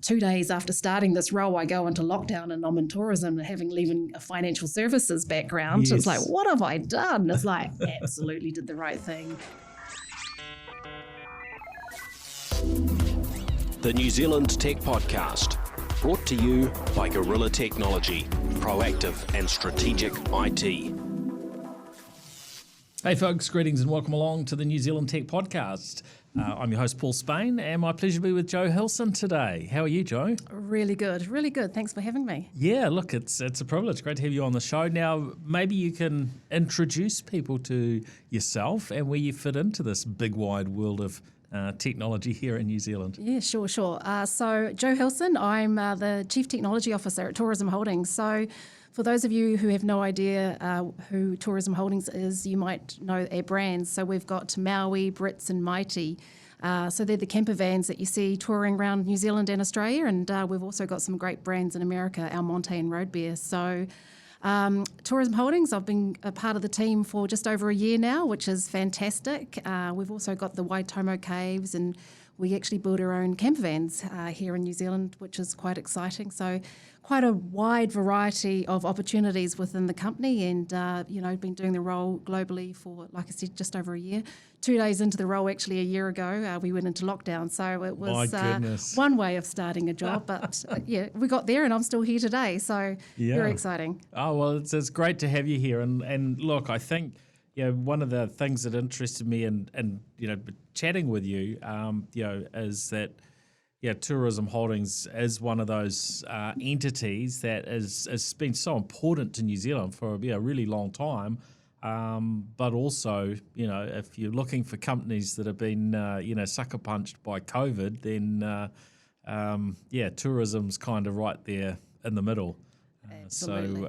2 days after starting this role, I go into lockdown and I'm in tourism and leaving a financial services background. Yes. It's like, what have I done? It's like, absolutely did the right thing. The New Zealand Tech Podcast, brought to you by Gorilla Technology, proactive and strategic IT. Hey folks, greetings and welcome along to the New Zealand Tech Podcast. I'm your host, Paul Spain, and my pleasure to be with Jo Hilson today. How are you, Jo? Really good, really good. Thanks for having me. Yeah, look, it's a privilege. Great to have you on the show. Now, maybe you can introduce people to yourself and where you fit into this big, wide world of technology here in New Zealand. Yeah, sure. So Jo Hilson, I'm the Chief Technology Officer at Tourism Holdings. So for those of you who have no idea who Tourism Holdings is, you might know our brands. So we've got Maui, Brits and Mighty. So they're the camper vans that you see touring around New Zealand and Australia. And we've also got some great brands in America, Almonte and Road Beer. So Tourism Holdings, I've been a part of the team for just over a year now, which is fantastic. We've also got the Waitomo Caves, and we actually build our own camper vans here in New Zealand, which is quite exciting. So quite a wide variety of opportunities within the company, and been doing the role globally for, like I said, just over a year. 2 days into the role, actually a year ago, we went into lockdown. So it was one way of starting a job, but we got there and I'm still here today. So very exciting. Oh, well, it's great to have you here. And look, I think, one of the things that interested me in chatting with you, is that, Tourism Holdings is one of those entities that has been so important to New Zealand for a really long time. But also, if you're looking for companies that have been, sucker punched by COVID, then, tourism's kind of right there in the middle. Absolutely.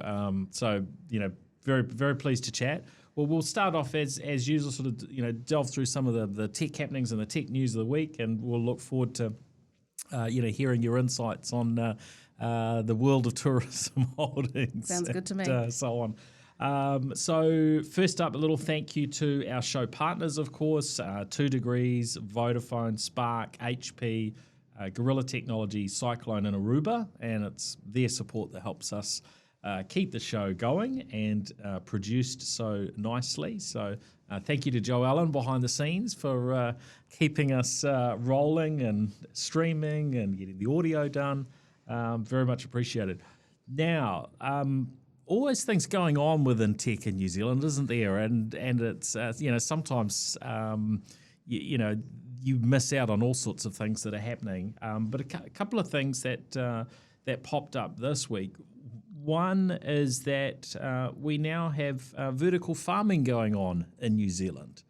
Very, very pleased to chat. Well, we'll start off as usual, sort of, delve through some of the tech happenings and the tech news of the week, and we'll look forward to, hearing your insights on the world of Tourism Holdings. Sounds good to me. So on. So first up, a little thank you to our show partners, of course, 2 Degrees, Vodafone, Spark, HP, Gorilla Technology, Cyclone and Aruba, and it's their support that helps us keep the show going and produced so nicely. So thank you to Joe Allen behind the scenes for keeping us rolling and streaming and getting the audio done. Very much appreciated. Now, always things going on within tech in New Zealand, isn't there? And it's sometimes you miss out on all sorts of things that are happening. But a couple of things that popped up this week. One is that we now have vertical farming going on in New Zealand,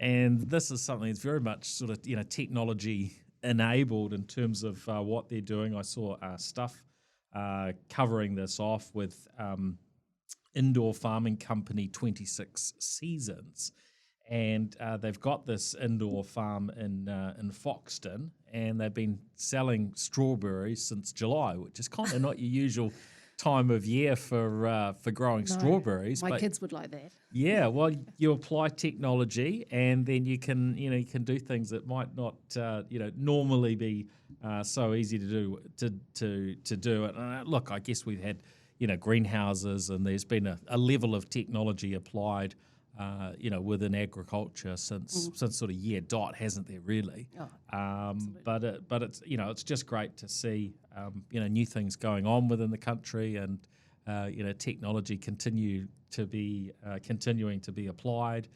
and this is something that's very much sort of technology enabled in terms of what they're doing. I saw stuff covering this off with indoor farming company 26 Seasons, and they've got this indoor farm in Foxton, and they've been selling strawberries since July, which is kind of not your usual time of year for growing strawberries. My kids would like that. Yeah, well, you apply technology, and then you can do things that might not normally be so easy to do it. Look, I guess we've had greenhouses, and there's been a level of technology applied within agriculture since sort of year dot, hasn't there really? But it's it's just great to see new things going on within the country, and technology continuing to be applied,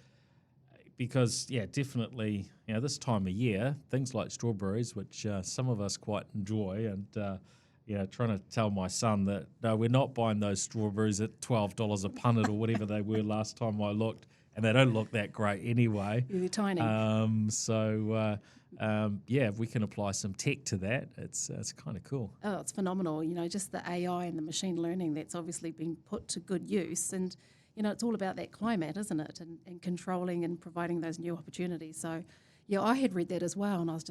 because definitely this time of year things like strawberries, which some of us quite enjoy, and trying to tell my son that no, we're not buying those strawberries at $12 a punnet or whatever they were last time I looked, and they don't look that great anyway. They're tiny. If we can apply some tech to that, it's kind of cool. Oh, it's phenomenal. Just the AI and the machine learning that's obviously been put to good use, and it's all about that climate, isn't it? And controlling and providing those new opportunities. So. Yeah, I had read that as well, and I was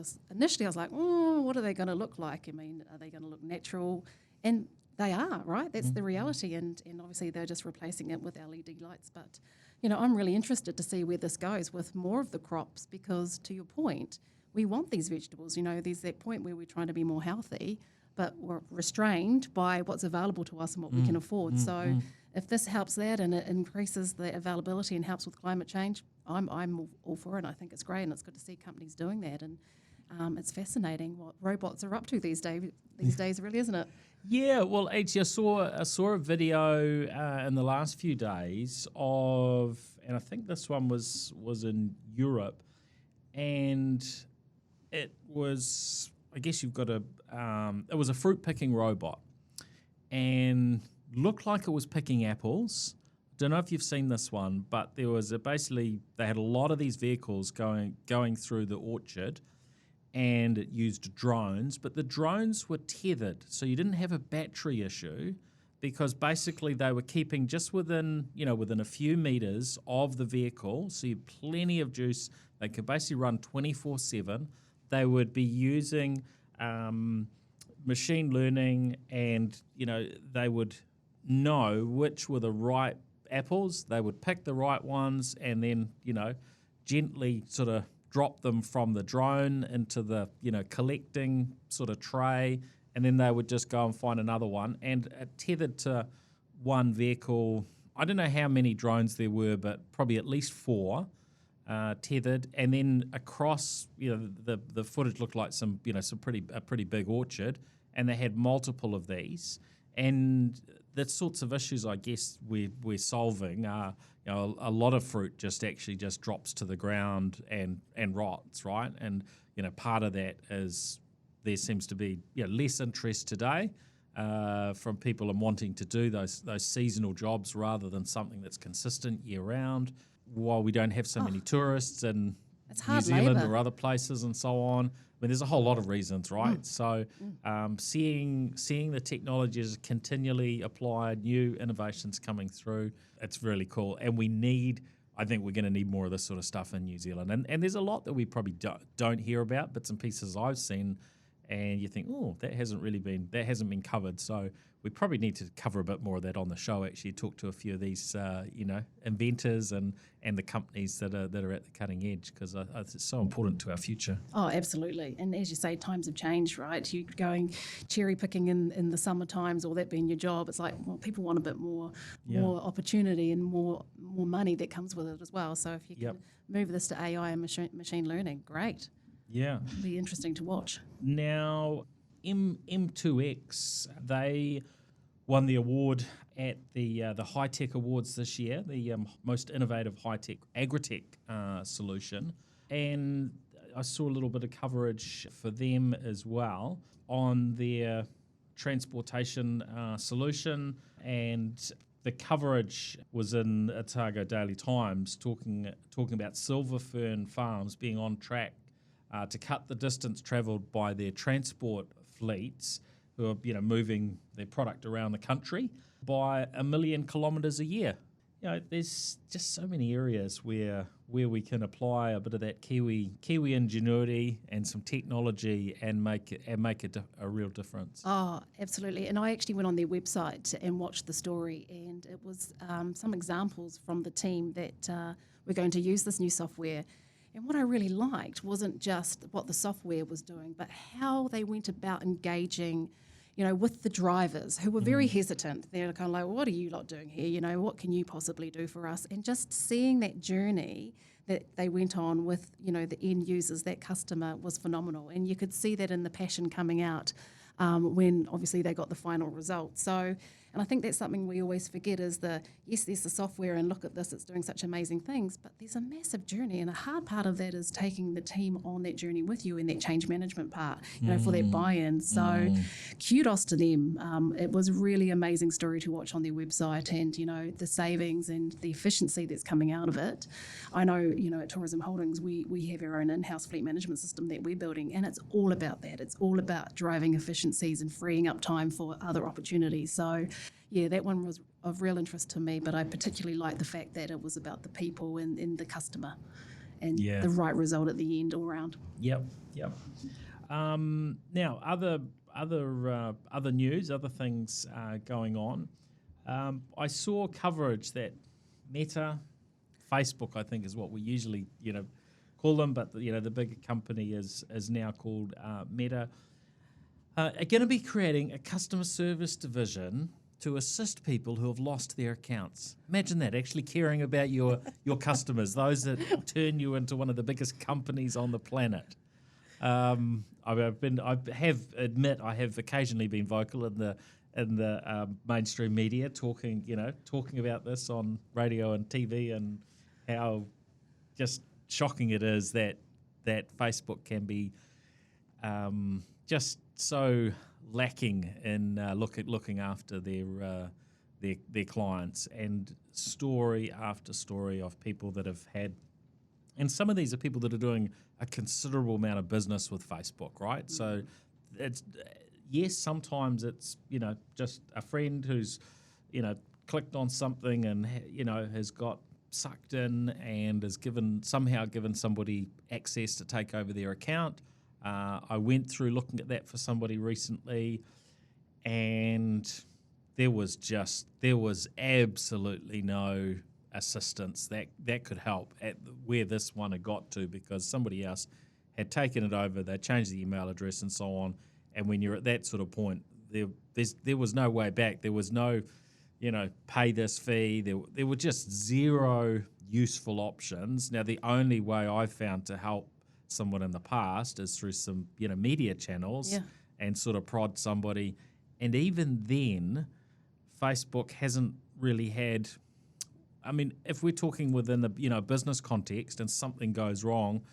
like, what are they going to look like? I mean, are they going to look natural? And they are, right? That's the reality, and obviously they're just replacing it with LED lights. But, I'm really interested to see where this goes with more of the crops, because to your point, we want these vegetables. There's that point where we're trying to be more healthy, but we're restrained by what's available to us and what we can afford. So if this helps that and it increases the availability and helps with climate change, I'm all for it. I think it's great, and it's good to see companies doing that. And it's fascinating what robots are up to these days, really, isn't it? Yeah, well, actually, I saw a video in the last few days of, and I think this one was in Europe, and it was, I guess you've got it was a fruit picking robot, and looked like it was picking apples. Don't know if you've seen this one, but there was basically they had a lot of these vehicles going through the orchard, and it used drones, but the drones were tethered, so you didn't have a battery issue because basically they were keeping just within a few meters of the vehicle, so you had plenty of juice. They could basically run 24/7. They would be using machine learning, and they would know which were the right apples. They would pick the right ones, and then gently sort of drop them from the drone into the collecting sort of tray, and then they would just go and find another one, and tethered to one vehicle. I don't know how many drones there were, but probably at least 4 tethered, and then across the footage looked like a pretty big orchard, and they had multiple of these. And the sorts of issues I guess we're solving are a lot of fruit just drops to the ground and rots, right? And part of that is there seems to be less interest today from people in wanting to do those seasonal jobs rather than something that's consistent year round. While we don't have so many tourists in New Zealand or other places and so on. I mean, there's a whole lot of reasons, right? So seeing the technologies continually applied, new innovations coming through, it's really cool. And I think we're going to need more of this sort of stuff in New Zealand. And there's a lot that we probably don't hear about, bits and pieces I've seen, and you think, oh, that hasn't been covered. So we probably need to cover a bit more of that on the show, actually talk to a few of these, inventors and the companies that are at the cutting edge, because it's so important to our future. Oh, absolutely. And as you say, times have changed, right? You're going cherry picking in the summer times, or that being your job. It's like, well, people want a bit more opportunity and more money that comes with it as well. So if you can move this to AI and machine learning, great. Yeah. It'll be interesting to watch. Now, M2X, they won the award at the High Tech Awards this year, the most innovative high tech agritech solution, and I saw a little bit of coverage for them as well on their transportation solution, and the coverage was in Otago Daily Times talking about Silver Fern Farms being on track to cut the distance travelled by their transport fleets, who are moving their product around the country, by 1 million kilometres a year. There's just so many areas where we can apply a bit of that Kiwi ingenuity and some technology and make a real difference. Oh, absolutely. And I actually went on their website and watched the story, and it was some examples from the team that we're going to use this new software. And what I really liked wasn't just what the software was doing, but how they went about engaging, with the drivers who were very hesitant. They're kind of like, what are you lot doing here? What can you possibly do for us? And just seeing that journey that they went on with, the end users, that customer, was phenomenal. And you could see that in the passion coming out when obviously they got the final result. So, and I think that's something we always forget is yes, there's the software and look at this, it's doing such amazing things, but there's a massive journey, and a hard part of that is taking the team on that journey with you in that change management part, for that buy-in. So kudos to them. It was a really amazing story to watch on their website, and, the savings and the efficiency that's coming out of it. I know, at Tourism Holdings, we have our own in-house fleet management system that we're building, and it's all about that. It's all about driving efficiencies and freeing up time for other opportunities. So yeah, that one was of real interest to me, but I particularly liked the fact that it was about the people and the customer and the right result at the end all around. Yep. Now, other news, other things going on. I saw coverage that Meta, Facebook, I think is what we usually, call them, but the big company is now called Meta, are going to be creating a customer service division to assist people who have lost their accounts. Imagine that, actually caring about your customers, those that turn you into one of the biggest companies on the planet. I have occasionally been vocal in the mainstream media, talking about this on radio and TV, and how just shocking it is that Facebook can be just so lacking in looking after their clients, and story after story of people that have had, and some of these are people that are doing a considerable amount of business with Facebook, right? Mm. So it's yes, sometimes it's just a friend who's clicked on something and has got sucked in and has somehow given somebody access to take over their account. I went through looking at that for somebody recently, and there was absolutely no assistance that could help at where this one had got to, because somebody else had taken it over. They changed the email address and so on. And when you're at that sort of point, there was no way back. There was no, pay this fee. There were just zero useful options. Now, the only way I've found to help someone in the past is through some media channels, and sort of prod somebody, and even then Facebook hasn't really had, I mean, if we're talking within the business context and something goes wrong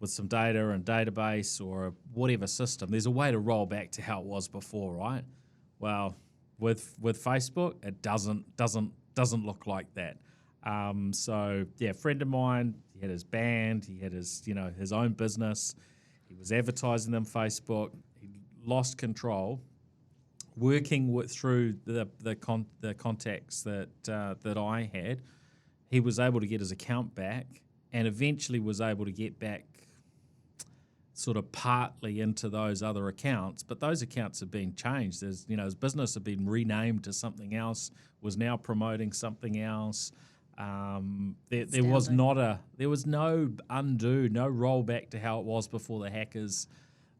with some data and database or whatever system, there's a way to roll back to how it was before, right? Well, with Facebook, it doesn't look like that. So yeah, a friend of mine, he had his band, he had his his own business, he was advertising them Facebook, he lost control. Working through the contacts that I had, he was able to get his account back, and eventually was able to get back sort of partly into those other accounts, but those accounts have been changed. His business had been renamed to something else, was now promoting something else. There was no undo, no rollback to how it was before the hackers.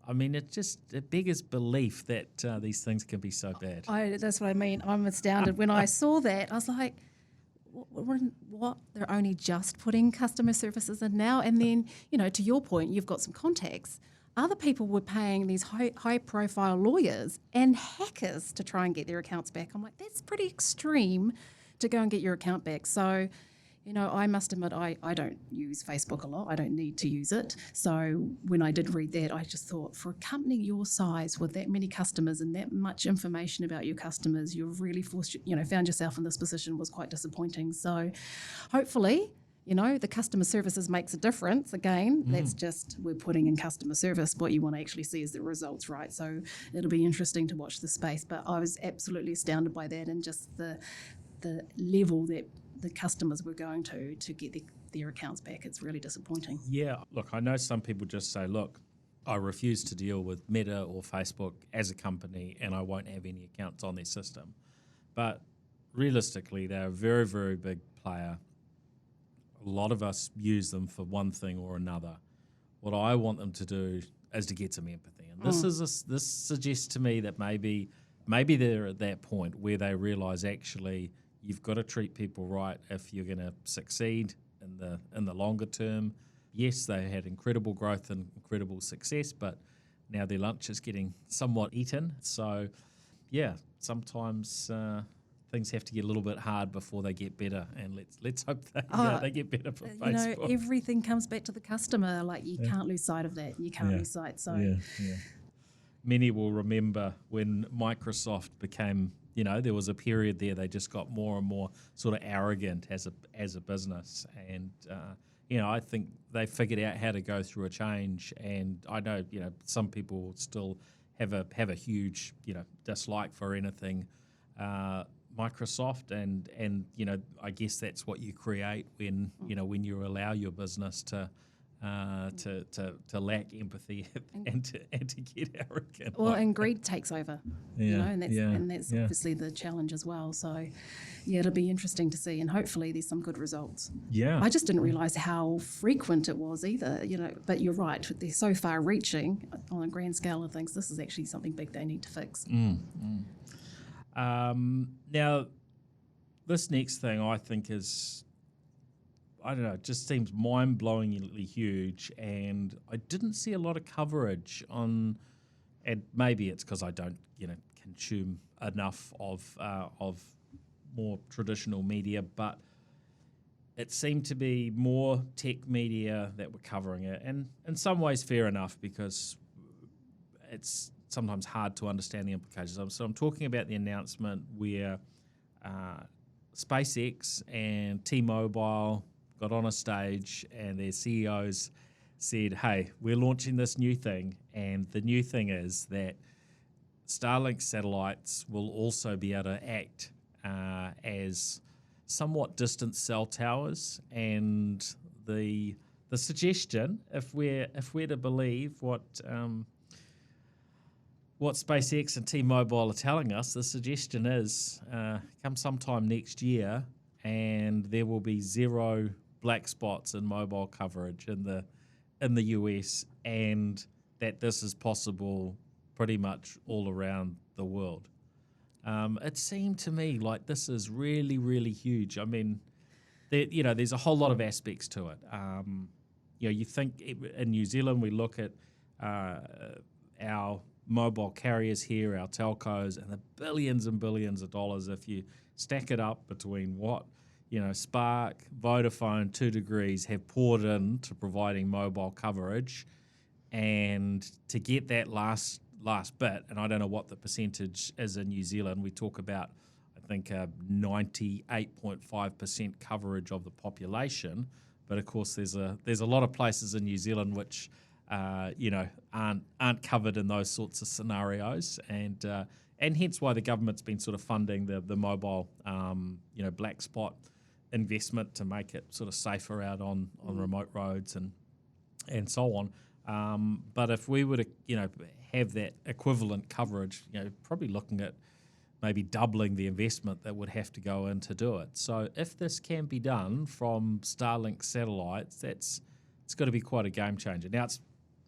I mean, it beggars belief that these things can be so bad. That's what I mean. I'm astounded. When I saw that, I was like, what? They're only just putting customer services in now? And then, to your point, you've got some contacts. Other people were paying these high-profile lawyers and hackers to try and get their accounts back. I'm like, that's pretty extreme to go and get your account back. So, I must admit, I don't use Facebook a lot. I don't need to use it. So when I did read that, I just thought, for a company your size with that many customers and that much information about your customers, you've really found yourself in this position, was quite disappointing. So hopefully, the customer services makes a difference. Again, that's just, we're putting in customer service. What you want to actually see is the results, right? So it'll be interesting to watch the space. But I was absolutely astounded by that, and just the level that the customers were going to get their accounts back. It's really disappointing. Yeah, look, I know some people just say, look, I refuse to deal with Meta or Facebook as a company, and I won't have any accounts on their system. But realistically, they're a very, very big player. A lot of us use them for one thing or another. What I want them to do is to get some empathy. And this suggests to me that maybe they're at that point where they realise, actually, you've got to treat people right if you're going to succeed in the longer term. Yes, they had incredible growth and incredible success, but now their lunch is getting somewhat eaten. So, yeah, sometimes things have to get a little bit hard before they get better, and let's hope they get better for Facebook. Everything comes back to the customer. Like, you can't lose sight of that. You can't lose sight. So, many will remember when Microsoft became. There was a period there they just got more and more sort of arrogant as a business, and I think they figured out how to go through a change. And I know some people still have a huge dislike for anything Microsoft, and I guess that's what you create when you allow your business to lack empathy and to get arrogant. Well, and greed takes over. and that's obviously the challenge as well. So, yeah, it'll be interesting to see, and hopefully there's some good results. Yeah. I just didn't realise how frequent it was either, but you're right, they're so far-reaching on a grand scale of things. This is actually something big they need to fix. Now, this next thing I think is, I don't know, it just seems mind-blowingly huge, and I didn't see a lot of coverage on, and maybe it's because I don't, consume enough of more traditional media, but it seemed to be more tech media that were covering it, and in some ways fair enough, because it's sometimes hard to understand the implications. So I'm talking about the announcement where SpaceX and T-Mobile got on a stage and their CEOs said, hey, we're launching this new thing, and the new thing is that Starlink satellites will also be able to act as somewhat distant cell towers, and the suggestion, if we're to believe what SpaceX and T-Mobile are telling us, the suggestion is come sometime next year, and there will be zero black spots in mobile coverage in the US, and that this is possible pretty much all around the world. It seemed to me like this is really, really huge. I mean, there's a whole lot of aspects to it. You think in New Zealand we look at our mobile carriers here, our telcos, and the billions and billions of dollars. If you stack it up between what Spark, Vodafone, 2 Degrees have poured into providing mobile coverage, and to get that last bit, and I don't know what the percentage is in New Zealand. We talk about, I think, 98.5% coverage of the population, but of course there's a lot of places in New Zealand which aren't covered in those sorts of scenarios, and hence why the government's been sort of funding the mobile black spot investment to make it sort of safer out on remote roads and so on. But if we were to have that equivalent coverage, probably looking at maybe doubling the investment that would have to go in to do it. So if this can be done from Starlink satellites, it's got to be quite a game changer. Now, it's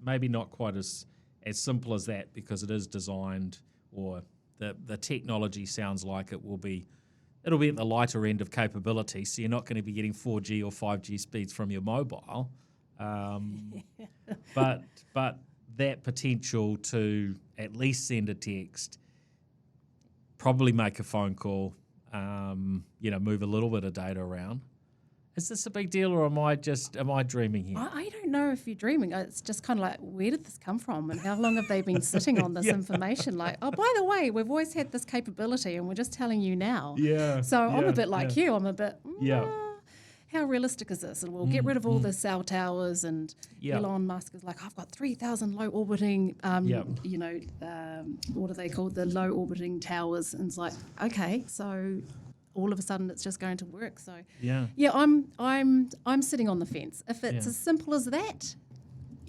maybe not quite as simple as that, because it is designed, or the technology sounds like it'll be at the lighter end of capability, so you're not going to be getting 4G or 5G speeds from your mobile. But that potential to at least send a text, probably make a phone call, move a little bit of data around. Is this a big deal, or am I dreaming here? I don't know if you're dreaming. It's just kind of like, where did this come from, and how long have they been sitting on this information? Like, oh, by the way, we've always had this capability, and we're just telling you now. Yeah. So I'm a bit like you. I'm a bit, yeah. How realistic is this? And we'll get rid of all the cell towers, and Elon Musk is like, I've got 3,000 low orbiting, what are they called? The low orbiting towers. And it's like, okay, so all of a sudden it's just going to work. So I'm sitting on the fence. If it's as simple as that,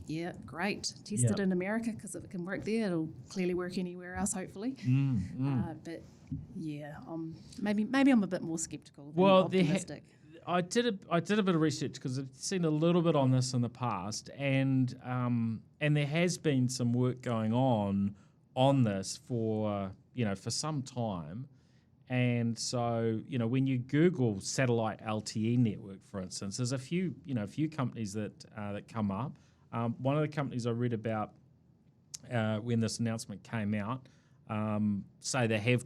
yeah, great. Test it in America, because if it can work there, it'll clearly work anywhere else, hopefully. But yeah, maybe I'm a bit more skeptical than optimistic. I did a bit of research, because I've seen a little bit on this in the past, and there has been some work going on this for some time. And so, when you Google satellite LTE network, for instance, there's a few companies that come up. One of the companies I read about when this announcement came out say they have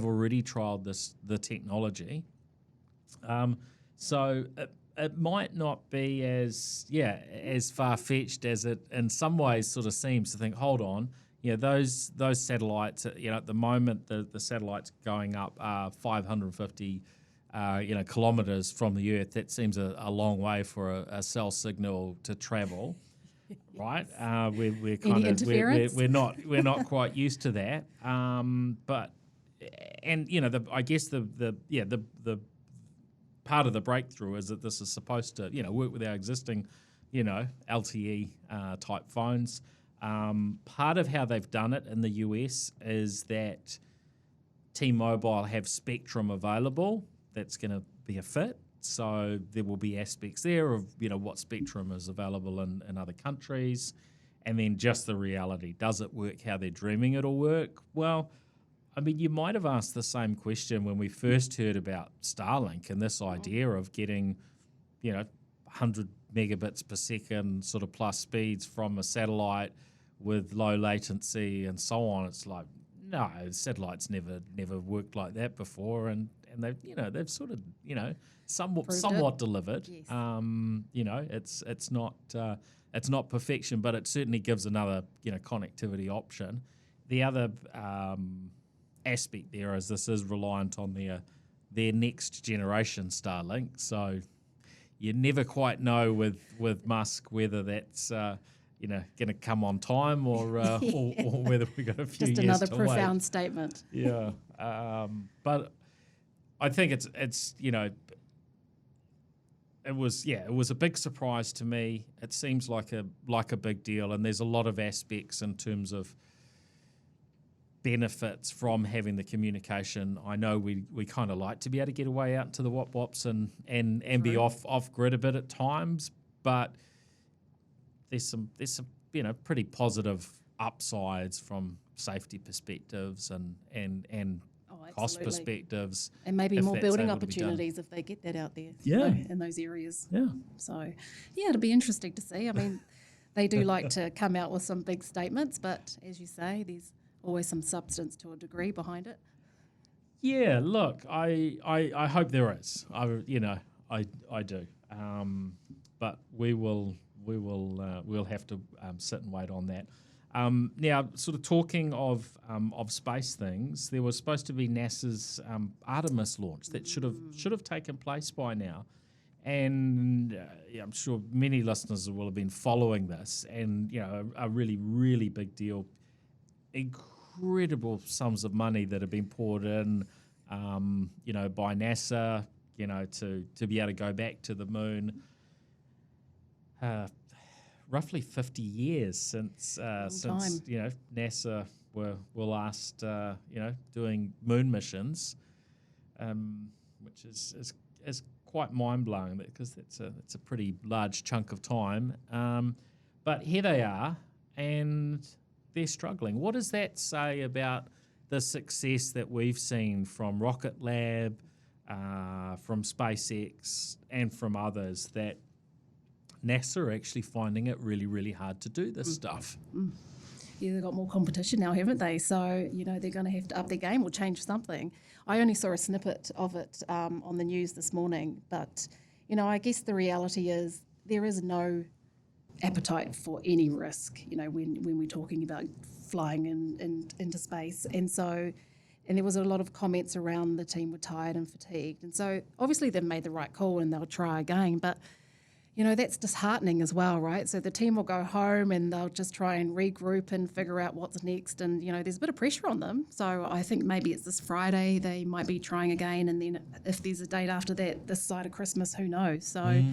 already trialed the technology. So it might not be as far-fetched as it in some ways sort of seems. To think, hold on, those satellites, at the moment the satellites going up are 550 kilometres from the Earth. That seems a long way for a cell signal to travel. Right, we're kind of we're not quite used to that. But I guess the part of the breakthrough is that this is supposed to work with our existing LTE type phones. Part of how they've done it in the US is that T-Mobile have spectrum available that's going to be a fit. So there will be aspects there of, what spectrum is available in other countries. And then just the reality, does it work how they're dreaming it'll work? Well, I mean, you might have asked the same question when we first heard about Starlink and this idea of getting, 100 megabits per second sort of plus speeds from a satellite with low latency and so on. It's like, no, satellites never worked like that before, and they've sort of somewhat delivered. Yes. It's not perfection, but it certainly gives another connectivity option. The other aspect there is this is reliant on their next generation Starlink, so you never quite know with Musk whether that's going to come on time or whether we've got a few years to wait. Just another profound statement. Yeah, but I think it's it was a big surprise to me. It seems like a big deal, and there's a lot of aspects in terms of benefits from having the communication. I know we kind of like to be able to get away out into the wop-wops and be off grid a bit at times, but there's some pretty positive upsides from safety perspectives and cost perspectives, and maybe more that's building able to be done. opportunities if they get that out there. Yeah. In those areas. Yeah. So it'll be interesting to see. I mean, they do like to come out with some big statements, but as you say, there's always some substance to a degree behind it. Yeah, look, I hope there is. I do. But we'll have to sit and wait on that. Now, sort of talking of space things, there was supposed to be NASA's Artemis launch that should have taken place by now, and I'm sure many listeners will have been following this, and a really, really big deal. Incredible sums of money that have been poured in, by NASA, to be able to go back to the moon. Roughly 50 years since NASA were last doing moon missions, which is quite mind blowing because it's a pretty large chunk of time. But here they are, and they're struggling. What does that say about the success that we've seen from Rocket Lab, from SpaceX, and from others, that NASA are actually finding it really, really hard to do this stuff? Yeah, they've got more competition now, haven't they? So, they're going to have to up their game or change something. I only saw a snippet of it on the news this morning, but, I guess the reality is there is no appetite for any risk, when we're talking about flying into space. And there was a lot of comments around the team were tired and fatigued. And so obviously they've made the right call and they'll try again, but that's disheartening as well, right? So the team will go home and they'll just try and regroup and figure out what's next. And, there's a bit of pressure on them. So I think maybe it's this Friday, they might be trying again. And then if there's a date after that, this side of Christmas, who knows? So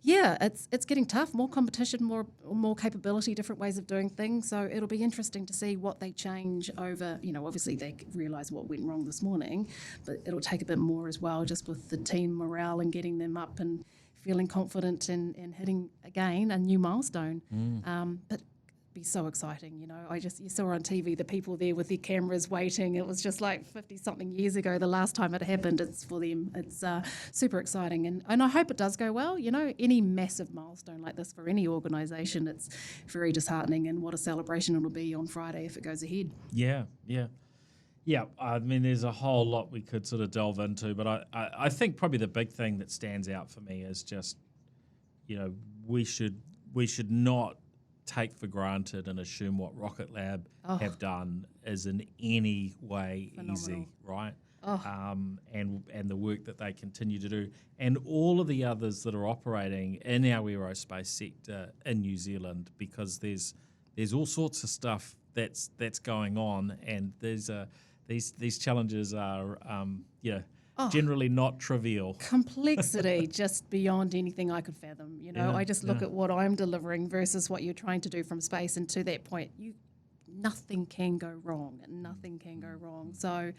it's getting tough, more competition, more capability, different ways of doing things. So it'll be interesting to see what they change over, obviously they realise what went wrong this morning, but it'll take a bit more as well, just with the team morale and getting them up and feeling confident and hitting again a new milestone. But it'd be so exciting, you saw on TV the people there with their cameras waiting. It was just like 50-something years ago, the last time it happened. It's for them. It's super exciting. And I hope it does go well. Any massive milestone like this for any organisation, it's very disheartening, and what a celebration it'll be on Friday if it goes ahead. Yeah, I mean, there's a whole lot we could sort of delve into, but I think probably the big thing that stands out for me is just, we should not take for granted and assume what Rocket Lab have done is in any way easy, right? And the work that they continue to do, and all of the others that are operating in our aerospace sector in New Zealand, because there's all sorts of stuff that's going on, and these challenges are generally not trivial. Complexity just beyond anything I could fathom. Yeah, I just look at what I'm delivering versus what you're trying to do from space, and to that point, nothing can go wrong. Nothing can go wrong. So,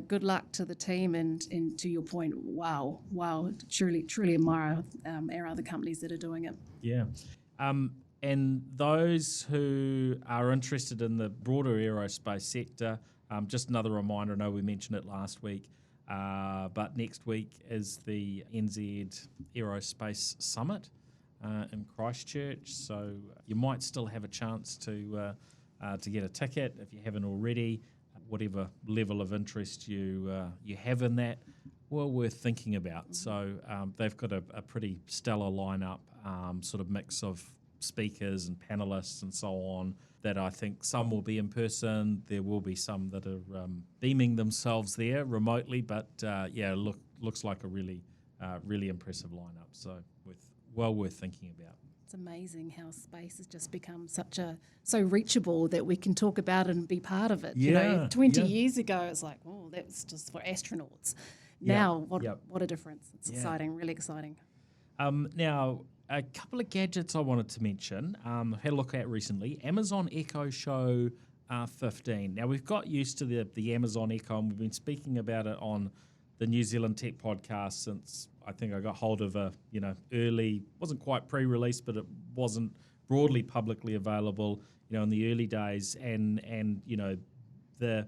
good luck to the team, and to your point, wow, truly admire our other companies that are doing it. Yeah. And those who are interested in the broader aerospace sector, just another reminder, I know we mentioned it last week, but next week is the NZ Aerospace Summit in Christchurch, so you might still have a chance to get a ticket if you haven't already. Whatever level of interest you have in that, well worth thinking about. So they've got a pretty stellar lineup, sort of mix of speakers and panelists and so on, that I think some will be in person. There will be some that are beaming themselves there remotely, but looks like a really impressive lineup. So well worth thinking about. It's amazing how space has just become so reachable that we can talk about it and be part of it. 20 years ago, it's like, oh, that was just for astronauts. Now, what a difference. It's exciting, really exciting. Now, a couple of gadgets I wanted to mention, had a look at recently. Amazon Echo Show 15. Now, we've got used to the Amazon Echo, and we've been speaking about it on the New Zealand Tech Podcast since I think I got hold of early, wasn't quite pre-release, but it wasn't broadly publicly available, in the early days. And the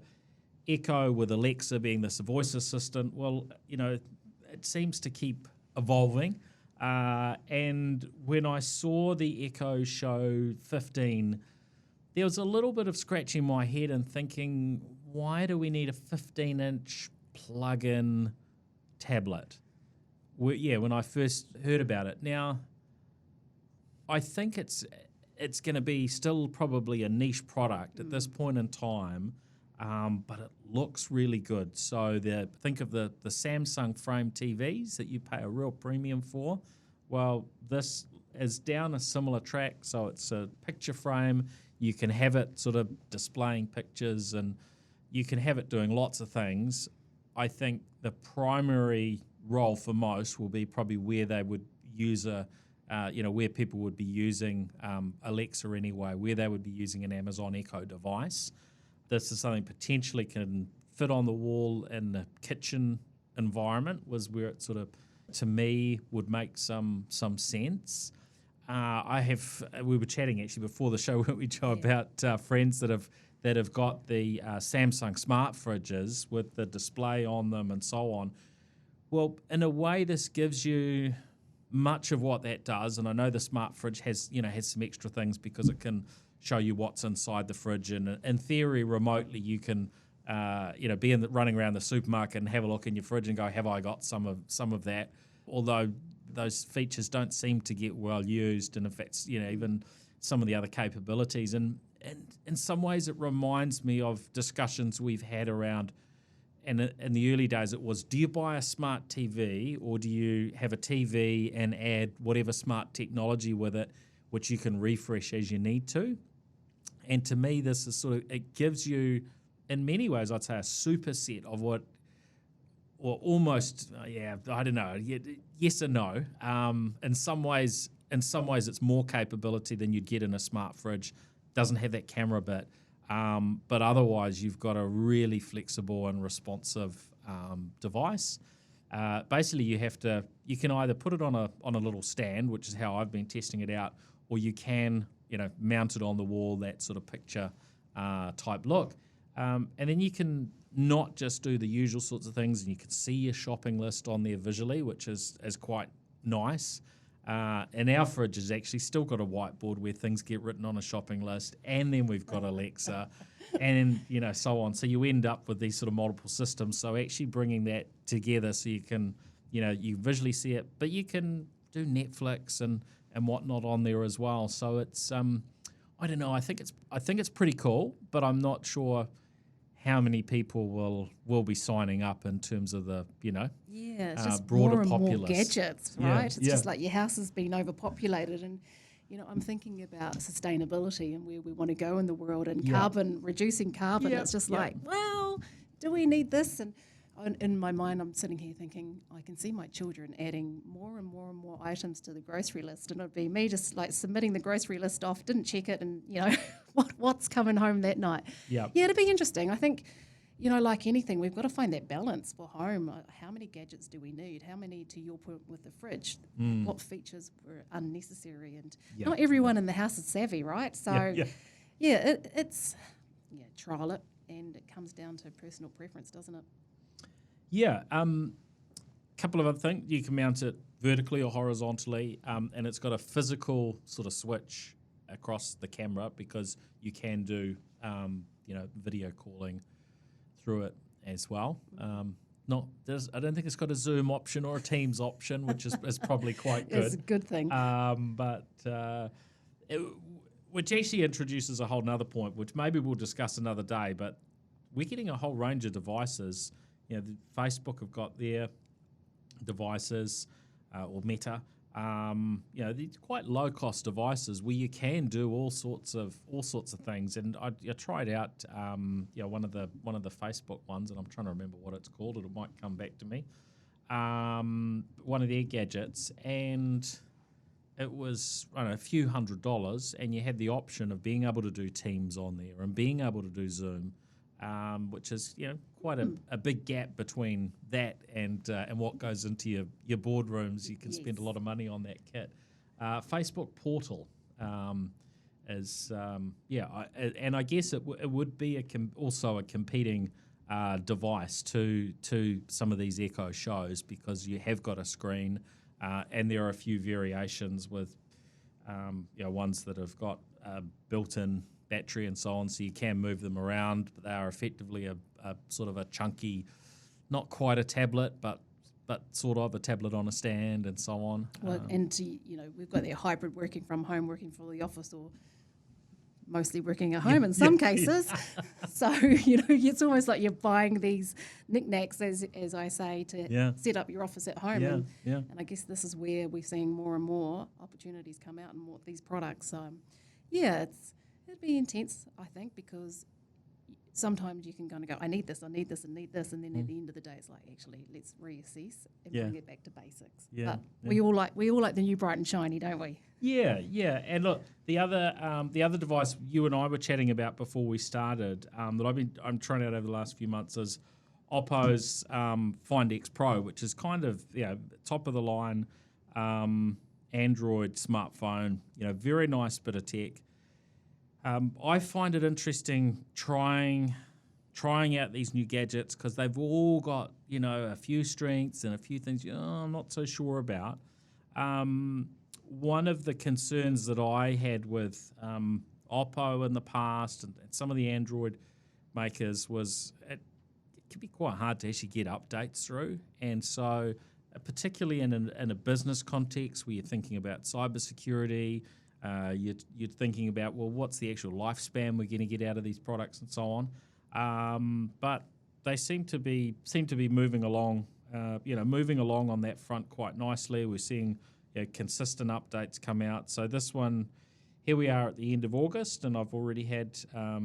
Echo with Alexa being this voice assistant, well, it seems to keep evolving. And when I saw the Echo Show 15, there was a little bit of scratching my head and thinking, why do we need a 15-inch plug-in tablet? When I first heard about it. Now, I think it's going to be still probably a niche product at this point in time, but it looks really good. So think of the Samsung frame TVs that you pay a real premium for. Well, this is down a similar track, so it's a picture frame. You can have it sort of displaying pictures, and you can have it doing lots of things. I think the primary role for most will be probably where they would use where people would be using Alexa anyway, where they would be using an Amazon Echo device. This is something potentially can fit on the wall in the kitchen environment, was where it sort of, to me, would make some sense. We were chatting actually before the show, weren't we, Joe, about friends that have got the Samsung smart fridges with the display on them and so on. Well, in a way, this gives you much of what that does, and I know the smart fridge has some extra things because it can show you what's inside the fridge, and in theory, remotely, you can be running around the supermarket and have a look in your fridge and go, have I got some of that? Although those features don't seem to get well used, and in fact, even some of the other capabilities, and in some ways, it reminds me of discussions we've had around. And in the early days, it was, do you buy a smart TV, or do you have a TV and add whatever smart technology with it, which you can refresh as you need to? And to me, this is it gives you, in many ways, I'd say a superset of what, or almost, I don't know, yes and no. In some ways, it's more capability than you'd get in a smart fridge. Doesn't have that camera bit. But otherwise, you've got a really flexible and responsive device. Basically, you can either put it on a little stand, which is how I've been testing it out, or you can mount it on the wall, that sort of picture type look, and then you can not just do the usual sorts of things, and you can see your shopping list on there visually, which is quite nice. And our fridge has actually still got a whiteboard where things get written on a shopping list, and then we've got Alexa, and so on. So you end up with these sort of multiple systems. So actually bringing that together, so you can, you visually see it, but you can do Netflix and whatnot on there as well. So it's I don't know. I think it's pretty cool, but I'm not sure how many people will be signing up in terms of the it's just broader more and populace. more gadgets, right? It's just like your house has been overpopulated, and I'm thinking about sustainability and where we want to go in the world, and reducing carbon. It's just like, well, do we need this? And in my mind, I'm sitting here thinking, I can see my children adding more and more and more items to the grocery list, and it'd be me just like submitting the grocery list off, didn't check it, and what's coming home that night. Yeah. Yeah, it'd be interesting. I think, like anything, we've got to find that balance for home. How many gadgets do we need? How many, to your point with the fridge, what features were unnecessary? And not everyone in the house is savvy, right? So, it's trial it, and it comes down to personal preference, doesn't it? Yeah. Couple of other things. You can mount it vertically or horizontally, and it's got a physical sort of switch across the camera because you can do, video calling through it as well. I don't think it's got a Zoom option or a Teams option, which is probably quite good. It's a good thing. Which actually introduces a whole nother point, which maybe we'll discuss another day, but we're getting a whole range of devices. Facebook have got their devices, or Meta. These quite low cost devices where you can do all sorts of things. And I tried out, one of the Facebook ones, and I'm trying to remember what it's called. It might come back to me. One of their gadgets, and it was a few $100s, and you had the option of being able to do Teams on there and being able to do Zoom. Which is quite a big gap between that and what goes into your boardrooms. You can spend a lot of money on that kit. Facebook Portal is and I guess it would be also a competing device to some of these Echo shows, because you have got a screen, and there are a few variations with ones that have got built-in battery and so on, so you can move them around, but they are effectively a sort of a chunky, not quite a tablet, but sort of a tablet on a stand and so on. Well, we've got their hybrid working from home, working for the office, or mostly working at home in some cases. So, it's almost like you're buying these knickknacks, as I say, to set up your office at home. And I guess this is where we're seeing more and more opportunities come out and more of these products. It'd be intense, I think, because sometimes you can kind of go, I need this, and then at the end of the day, it's like, actually, let's reassess and bring it back to basics. But we all like the new bright and shiny, don't we? Yeah. And look, the other device you and I were chatting about before we started, that I'm trying out over the last few months, is Oppo's Find X Pro, which is kind of top of the line Android smartphone. Very nice bit of tech. I find it interesting trying out these new gadgets, because they've all got a few strengths and a few things I'm not so sure about. One of the concerns that I had with Oppo in the past and some of the Android makers was it can be quite hard to actually get updates through, and so particularly in a business context where you're thinking about cybersecurity. You're thinking about, well, what's the actual lifespan we're going to get out of these products and so on. But they seem to be moving along, on that front quite nicely. We're seeing consistent updates come out. So this one, here we are at the end of August, and I've already had, I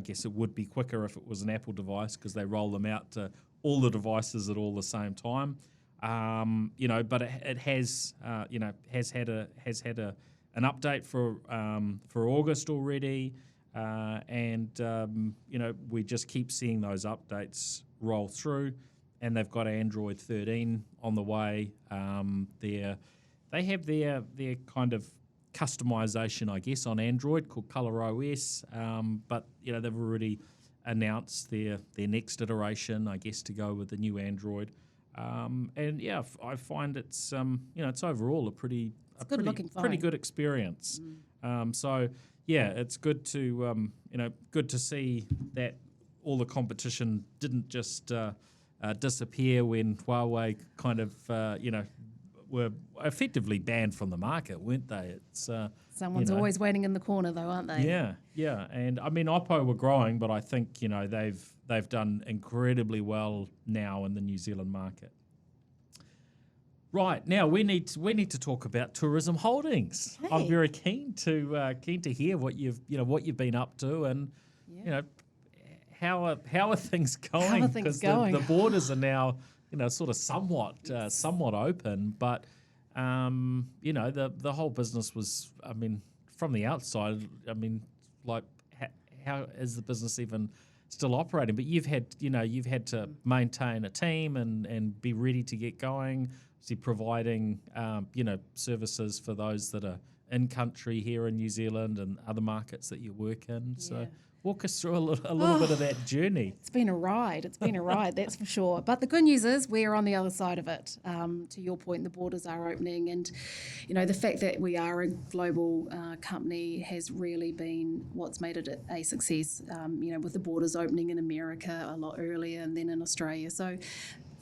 guess it would be quicker if it was an Apple device, because they roll them out to all the devices at all the same time. But it has had an update for August already, and we just keep seeing those updates roll through, and they've got Android 13 on the way. They have their kind of customization, I guess, on Android called Color OS, but they've already announced their next iteration, I guess, to go with the new Android. I find it's it's overall a pretty good experience. It's good to see that all the competition didn't just disappear when Huawei kind of were effectively banned from the market, weren't they? It's someone's always waiting in the corner, though, aren't they? Yeah, and I mean Oppo were growing, but I think they've done incredibly well now in the New Zealand market. Right, now we need to talk about Tourism Holdings. Hey. I'm very keen to hear what you've been up to, and how are things going? How are things going? The borders are now, sort of somewhat open, but the whole business was, from the outside, like how is the business even still operating? But you've had to maintain a team and be ready to get going. Obviously, providing services for those that are in country here in New Zealand and other markets that you work in. So walk us through a little bit of that journey. It's been a ride. That's for sure. But the good news is we're on the other side of it. To your point, the borders are opening, and the fact that we are a global company has really been what's made it a success. With the borders opening in America a lot earlier and then in Australia. So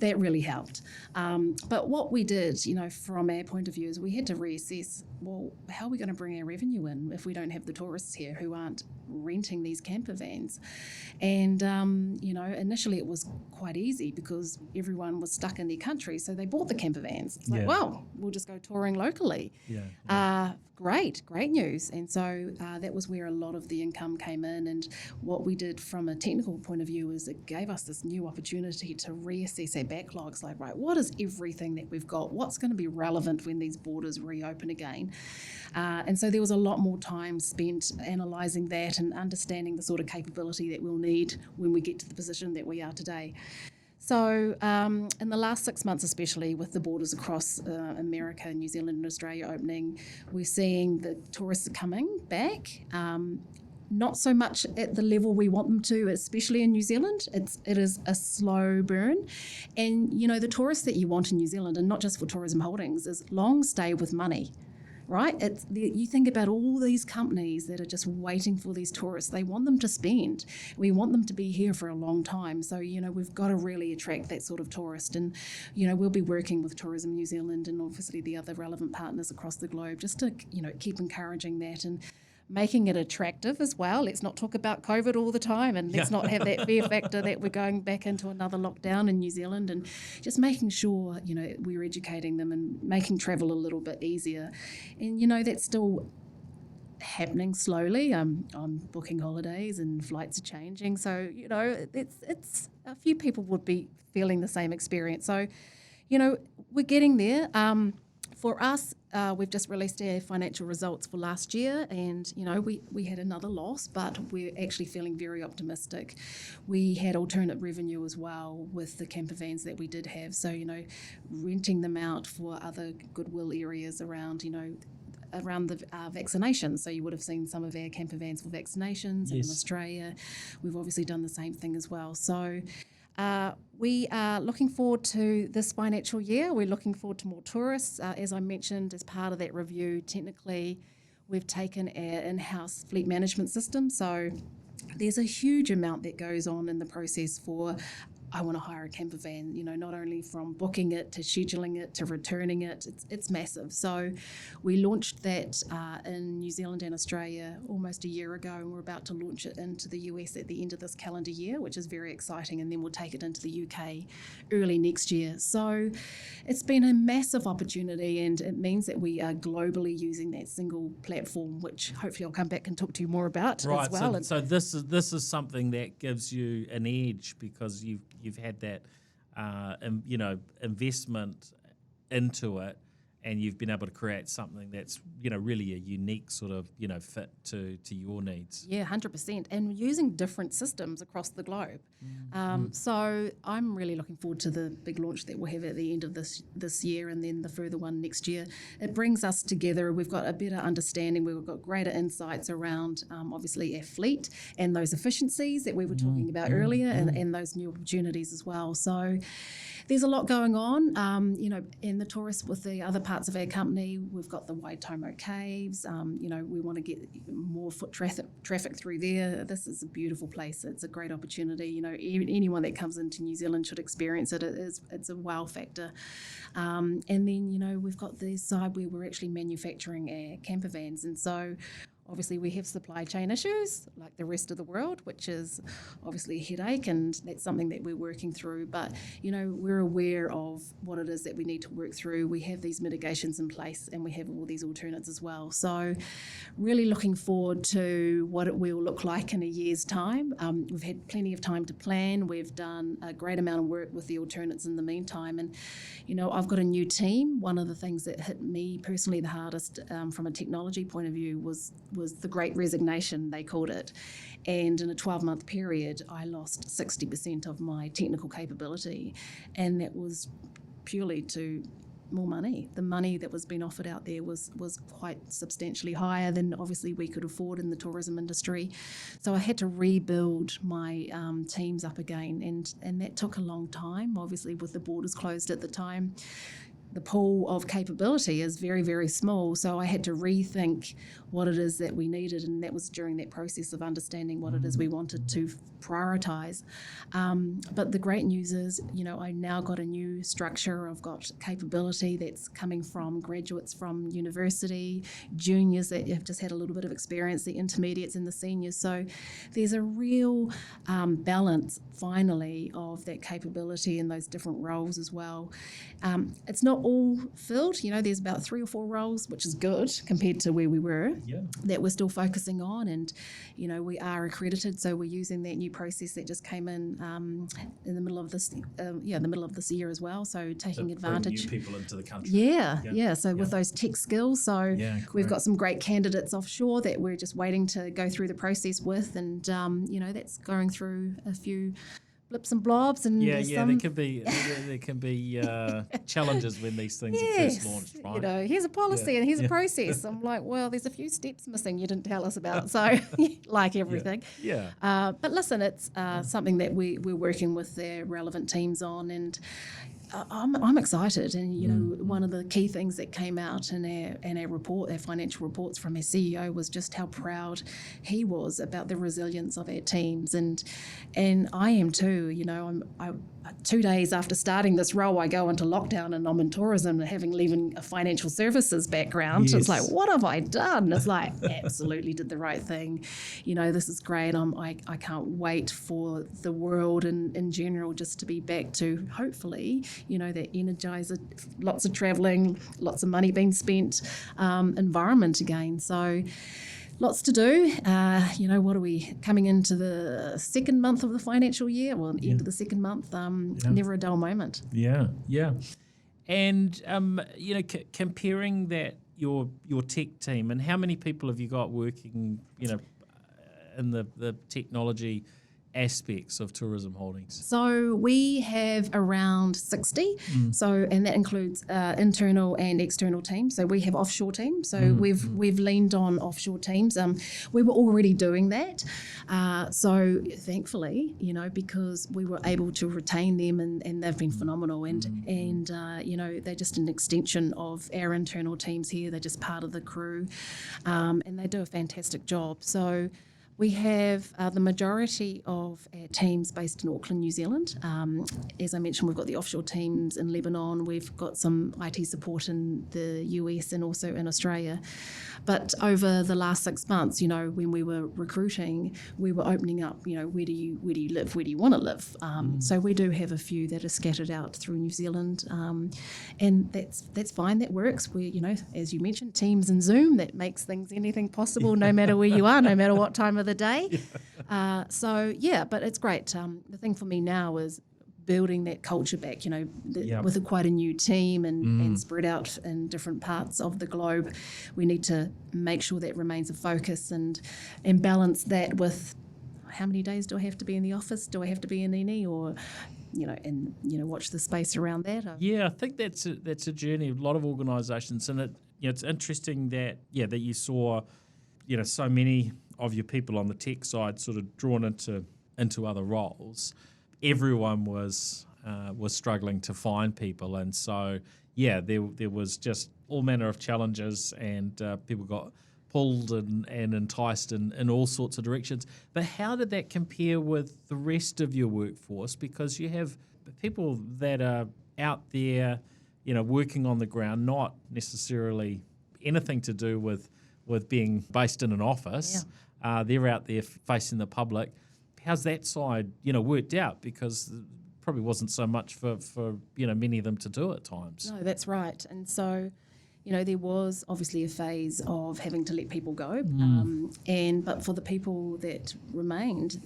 that really helped. But what we did, from our point of view, is we had to reassess, well, how are we going to bring our revenue in if we don't have the tourists here who aren't renting these camper vans? And, initially it was quite easy because everyone was stuck in their country, so they bought the camper vans. It's like, well, we'll just go touring locally. Great news. And so that was where a lot of the income came in. And what we did from a technical point of view is it gave us this new opportunity to reassess our backlogs. Like, right, what is everything that we've got? What's going to be relevant when these borders reopen again? And so there was a lot more time spent analysing that and understanding the sort of capability that we'll need when we get to the position that we are today. So in the last 6 months, especially with the borders across America, New Zealand and Australia opening, we're seeing the tourists coming back, not so much at the level we want them to, especially in New Zealand. It is a slow burn. And, the tourists that you want in New Zealand, and not just for Tourism Holdings, is long stay with money. Right? You think about all these companies that are just waiting for these tourists. They want them to spend. We want them to be here for a long time. So, we've got to really attract that sort of tourist. And, we'll be working with Tourism New Zealand and obviously the other relevant partners across the globe just to, keep encouraging that and making it attractive as well. Let's not talk about COVID all the time, and let's not have that fear factor that we're going back into another lockdown in New Zealand, and just making sure, we're educating them and making travel a little bit easier. And, that's still happening slowly. I'm booking holidays and flights are changing. So, it's a few people would be feeling the same experience. So, we're getting there. For us, we've just released our financial results for last year, and we had another loss, but we're actually feeling very optimistic. We had alternate revenue as well with the camper vans that we did have, so renting them out for other goodwill areas around the vaccinations. So you would have seen some of our camper vans for vaccinations in Australia. We've obviously done the same thing as well. So we are looking forward to this financial year. We're looking forward to more tourists. As I mentioned, as part of that review, technically, we've taken our in-house fleet management system. So there's a huge amount that goes on in the process for I want to hire a camper van, not only from booking it to scheduling it to returning it, it's massive. So we launched that in New Zealand and Australia almost a year ago, and we're about to launch it into the US at the end of this calendar year, which is very exciting, and then we'll take it into the UK early next year. So it's been a massive opportunity, and it means that we are globally using that single platform, which hopefully I'll come back and talk to you more about as well. Right, so this is something that gives you an edge because you've had that, investment into it, and you've been able to create something that's, really a unique sort of, fit to your needs. Yeah, 100%. And using different systems across the globe. So I'm really looking forward to the big launch that we'll have at the end of this year, and then the further one next year. It brings us together. We've got a better understanding. We've got greater insights around, obviously, our fleet and those efficiencies that we were talking about earlier, and those new opportunities as well. So there's a lot going on, in the tourists with the other parts of our company. We've got the Waitomo Caves. We want to get more foot traffic through there. This is a beautiful place. It's a great opportunity. Anyone that comes into New Zealand should experience it. It's a wow factor. And then, we've got the side where we're actually manufacturing our camper vans. And so Obviously, we have supply chain issues like the rest of the world, which is obviously a headache, and that's something that we're working through. But, we're aware of what it is that we need to work through. We have these mitigations in place, and we have all these alternates as well. So really looking forward to what it will look like in a year's time. We've had plenty of time to plan. We've done a great amount of work with the alternates in the meantime. And, I've got a new team. One of the things that hit me personally the hardest from a technology point of view was the Great Resignation, they called it. And in a 12-month period, I lost 60% of my technical capability. And that was purely to more money. The money that was being offered out there was quite substantially higher than obviously we could afford in the tourism industry. So I had to rebuild my teams up again, and that took a long time. Obviously, with the borders closed at the time, the pool of capability is very, very small. So I had to rethink what it is that we needed, and that was during that process of understanding what it is we wanted to prioritise. But the great news is, I now got a new structure. I've got capability that's coming from graduates from university, juniors that have just had a little bit of experience, the intermediates and the seniors. So there's a real balance, finally, of that capability in those different roles as well. It's not all filled. There's about 3 or 4 roles, which is good compared to where we were, that we're still focusing on. And, we are accredited, so we're using that new process that just came in the middle of this, the middle of this year as well. So taking advantage. New people into the country. So with those tech skills, so we've got some great candidates offshore that we're just waiting to go through the process with, and that's going through a few blips and blobs, and there can be challenges when these things are first launched, right? Here's a policy and here's a process. I'm like, well, there's a few steps missing you didn't tell us about. So like everything. But listen, it's something that we're working with their relevant teams on, and I'm excited. And one of the key things that came out in our report, our financial reports from our CEO, was just how proud he was about the resilience of our teams, and I am too. 2 days after starting this role, I go into lockdown and I'm in tourism, and leaving a financial services background. It's like, what have I done? It's like, absolutely did the right thing. This is great. I can't wait for the world in general just to be back to, hopefully, that energizer, lots of travelling, lots of money being spent, environment again. So lots to do. What are we coming into the second month of the financial year? Well, end of the second month. Never a dull moment. Yeah. And comparing that your tech team, and how many people have you got working, in the technology aspects of Tourism Holdings? So we have around 60. And that includes internal and external teams. So we have offshore teams. So we've leaned on offshore teams. We were already doing that. So thankfully, because we were able to retain them, and they've been phenomenal. And they're just an extension of our internal teams here. They're just part of the crew, and they do a fantastic job. So we have the majority of our teams based in Auckland, New Zealand. As I mentioned, we've got the offshore teams in Lebanon. We've got some IT support in the US and also in Australia. But over the last 6 months, when we were recruiting, we were opening up, where do you live? Where do you want to live? So we do have a few that are scattered out through New Zealand, and that's fine. That works. We, as you mentioned, Teams and Zoom, that makes anything possible, no matter where you are, no matter what time of the day. But it's great. The thing for me now is building that culture back, with quite a new team and spread out in different parts of the globe. We need to make sure that remains a focus and balance that with how many days do I have to be in the office? Do I have to be in any, or watch the space around that? Yeah, I think that's a journey of a lot of organisations, and it's interesting that you saw so many of your people on the tech side sort of drawn into other roles. Everyone was struggling to find people, and so there was just all manner of challenges, and people got pulled and enticed in all sorts of directions. But how did that compare with the rest of your workforce? Because you have people that are out there, working on the ground, not necessarily anything to do with with being based in an office. They're out there facing the public. How's that side, worked out? Because it probably wasn't so much for many of them to do at times. No, that's right. And so, there was obviously a phase of having to let people go. But for the people that remained,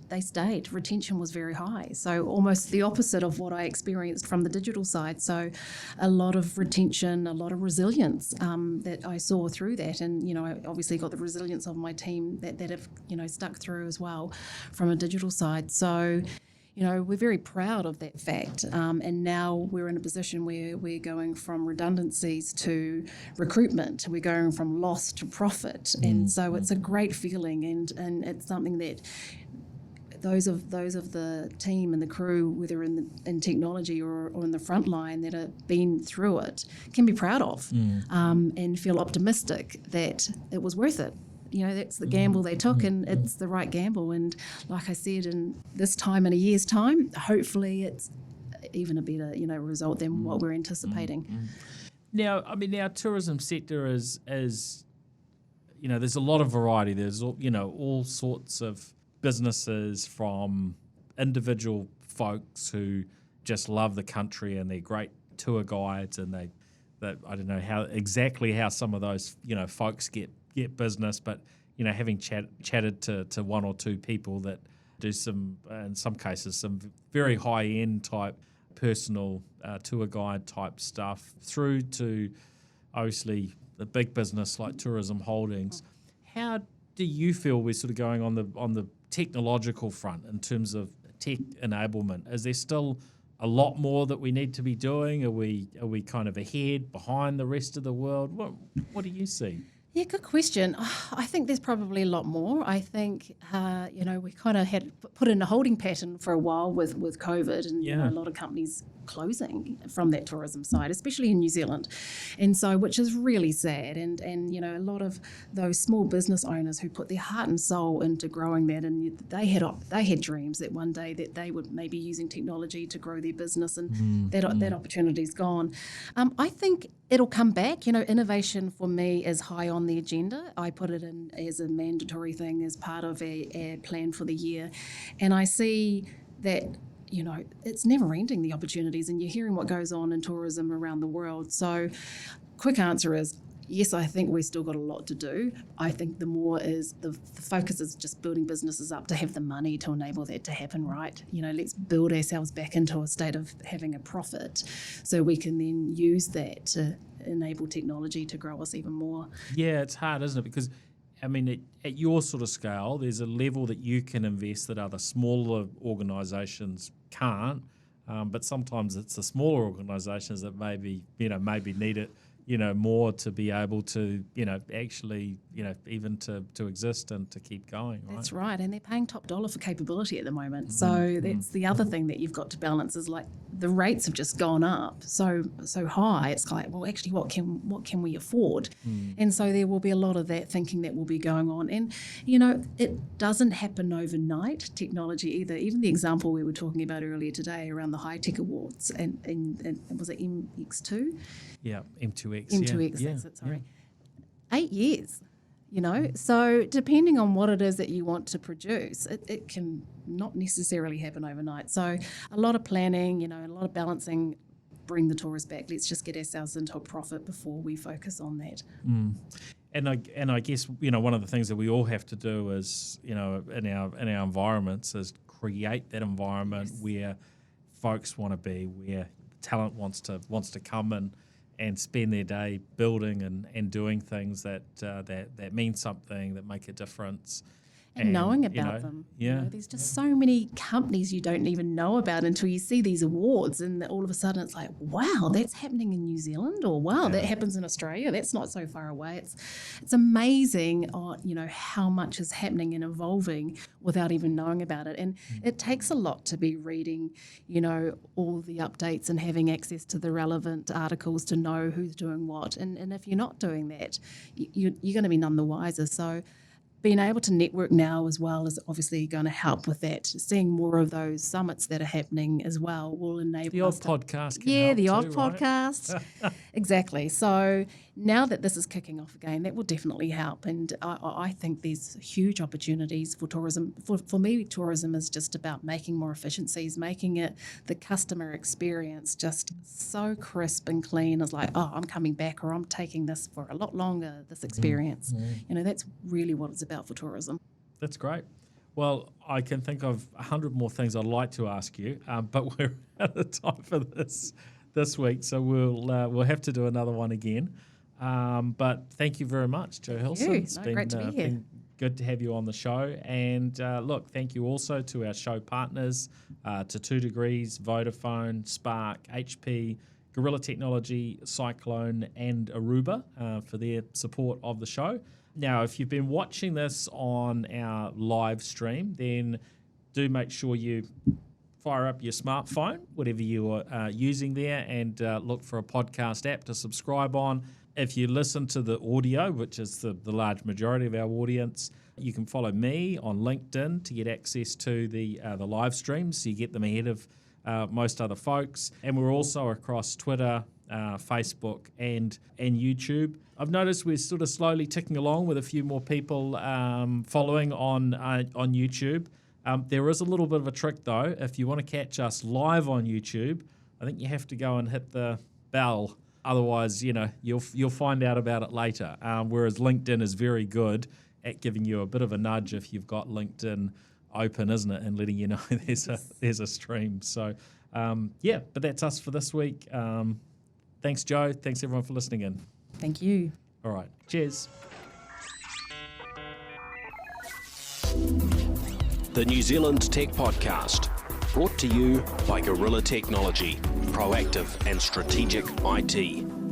they stayed. Retention was very high. So almost the opposite of what I experienced from the digital side. So a lot of retention, a lot of resilience that I saw through that. And, I obviously got the resilience of my team that have, stuck through as well from a digital side. So, we're very proud of that fact. And now we're in a position where we're going from redundancies to recruitment. We're going from loss to profit. And so it's a great feeling, and it's something that those of the team and the crew, whether in technology or in the front line that have been through it, can be proud of and feel optimistic that it was worth it. That's the gamble they took, and it's the right gamble. And like I said, in this time, in a year's time, hopefully it's even a better, result than what we're anticipating. Now, our tourism sector is there's a lot of variety. There's all sorts of businesses, from individual folks who just love the country and they're great tour guides, and they I don't know how some of those folks get business, but having chatted to one or two people that do some, in some cases, some very high end type personal tour guide type stuff, through to obviously the big business like Tourism Holdings. How do you feel we're sort of going on the technological front in terms of tech enablement? Is there still a lot more that we need to be doing? Are we kind of ahead, behind the rest of the world? What do you see? Yeah, good question. I think there's probably a lot more. I think, we kind of had put in a holding pattern for a while with COVID, and a lot of companies closing from that tourism side, especially in New Zealand. And so, which is really sad. And a lot of those small business owners who put their heart and soul into growing that, and they had dreams that one day that they would maybe using technology to grow their business, and that opportunity's gone. I think it'll come back. Innovation for me is high on the agenda. I put it in as a mandatory thing as part of a plan for the year. And I see that, it's never ending, the opportunities, and you're hearing what goes on in tourism around the world. So quick answer is, yes, I think we've still got a lot to do. I think the more is the focus is just building businesses up to have the money to enable that to happen, right? Let's build ourselves back into a state of having a profit so we can then use that to enable technology to grow us even more. Yeah, it's hard, isn't it? Because, at your sort of scale, there's a level that you can invest that other smaller organisations can't. But sometimes it's the smaller organisations that maybe need it more to be able to, actually, even to exist and to keep going, right? That's right. And they're paying top dollar for capability at the moment. So that's the other thing that you've got to balance, is like the rates have just gone up so high. It's like, well, actually, what can we afford? And so there will be a lot of that thinking that will be going on. And, it doesn't happen overnight, technology either. Even the example we were talking about earlier today around the high tech awards, and was it MX2? Yeah, M2X. M2X, that's it, sorry. 8 years, So depending on what it is that you want to produce, it can not necessarily happen overnight. So a lot of planning, a lot of balancing, bring the tourists back. Let's just get ourselves into a profit before we focus on that. And I guess, one of the things that we all have to do is, in our environments, is create that environment where folks want to be, where talent wants to come and spend their day building and doing things that mean something, that make a difference. And knowing about them. Yeah. There's just so many companies you don't even know about until you see these awards, and all of a sudden it's like, wow, that's happening in New Zealand, or wow, that happens in Australia. That's not so far away. It's amazing, how much is happening and evolving without even knowing about it. And it takes a lot to be reading, all the updates and having access to the relevant articles to know who's doing what. And if you're not doing that, you're going to be none the wiser. So being able to network now as well is obviously going to help with that. Seeing more of those summits that are happening as well will enable The odd us to, podcast can yeah, help the too, odd right? podcast. Exactly. So now that this is kicking off again, that will definitely help. And I think there's huge opportunities for tourism. For me, tourism is just about making more efficiencies, making it the customer experience just so crisp and clean. It's like, oh, I'm coming back, or I'm taking this for a lot longer, this experience. You know, that's really what it's about for tourism. That's great. Well, I can think of 100 more things I'd like to ask you, but we're out of time for this week, so we'll have to do another one again. But thank you very much, Jo Hilson. It's great to be here. been good to have you on the show. And look, thank you also to our show partners, to 2 Degrees, Vodafone, Spark, HP, Gorilla Technology, Cyclone, and Aruba for their support of the show. Now, if you've been watching this on our live stream, then do make sure you fire up your smartphone, whatever you are using there, and look for a podcast app to subscribe on. If you listen to the audio, which is the large majority of our audience, you can follow me on LinkedIn to get access to the live streams, so you get them ahead of most other folks. And we're also across Twitter, Facebook, and YouTube. I've noticed we're sort of slowly ticking along with a few more people following on YouTube. There is a little bit of a trick, though. If you want to catch us live on YouTube, I think you have to go and hit the bell. Otherwise, you'll find out about it later. Whereas LinkedIn is very good at giving you a bit of a nudge if you've got LinkedIn open, isn't it, and letting you know there's a stream. So, but that's us for this week. Thanks, Jo. Thanks, everyone, for listening in. Thank you. All right. Cheers. The New Zealand Tech Podcast, brought to you by Gorilla Technology, proactive and strategic IT.